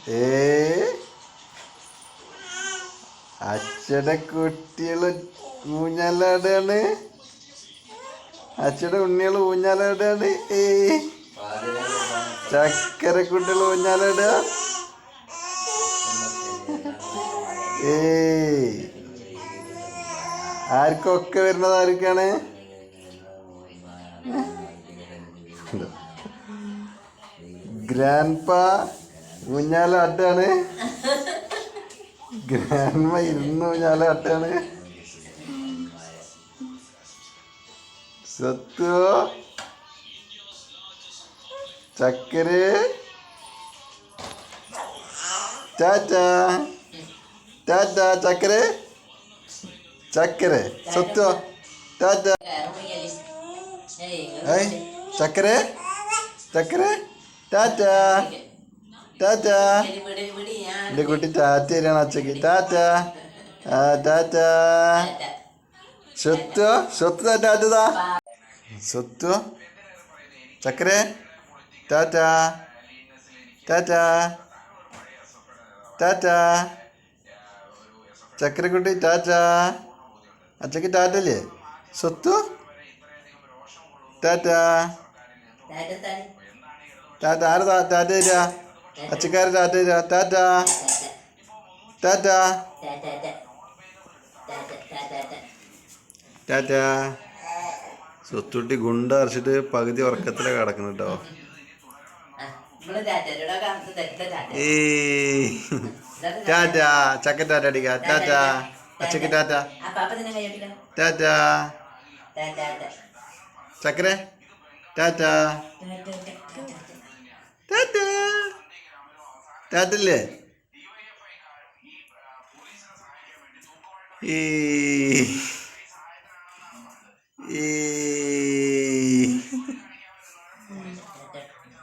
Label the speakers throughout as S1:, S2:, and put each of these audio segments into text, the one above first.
S1: ഏ അച്ഛടെ കുട്ടികള് ഊഞ്ഞാലാടാണ്. അച്ഛടെ ഉണ്ണികള് ഊഞ്ഞാലാടാണ്. ചക്കര കുട്ടികൾ ഊഞ്ഞാലാടുക. ആർക്കൊക്കെ വരുന്നത് ആർക്കാണ്? ഗ്രാൻഡ്പ ഊഞ്ഞാലാട്ടാണ്. ഗ്രാൻഡ്മ ഇരുന്ന് ഊഞ്ഞാലാട്ടാണ്. സത്തു ചക്കര ടാറ്റ ടാറ്റ ചക്കര ചക്കര സത്തു ടാറ്റ ചക്കര ചക്കര ടാറ്റ ടാറ്റ. എൻ്റെ കുട്ടി ടാറ്റ തരാണ് അച്ഛക്ക്. ടാറ്റ ടാറ്റ. സ്വത്ത് സ്വത്ത് ടാറ്റതാ. സ്വത്ത് ചക്കര ടാറ്റ ടാറ്റ ടാറ്റ. ചക്കരക്കുട്ടി ടാറ്റ. അച്ഛക്ക് ടാറ്റല്ലേ? സ്വത്തു ടാറ്റ ടാറ്റ. ആര് ടാറ്റ തരിക? അച്ഛക്കാര് ടാറ്റ തരിക. ടാറ്റ ടാറ്റ ടാറ്റ. സ്വത്തുട്ടി ഗുണ്ട അരച്ചിട്ട് പകുതി ഉറക്കത്തിലാണ് കിടക്കുന്നു കേട്ടോ. ടാറ്റ ചക്ക ടാറ്റ അടിക്ക. ടാറ്റ അച്ഛക്ക് ടാറ്റ ടാറ്റ. ചക്കര ടാറ്റ ടാറ്റ ടാറ്റല്ലേ?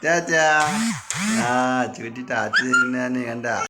S1: ടാറ്റ. ആ ചൂറ്റി ടാറ്റ തരുന്ന കണ്ട.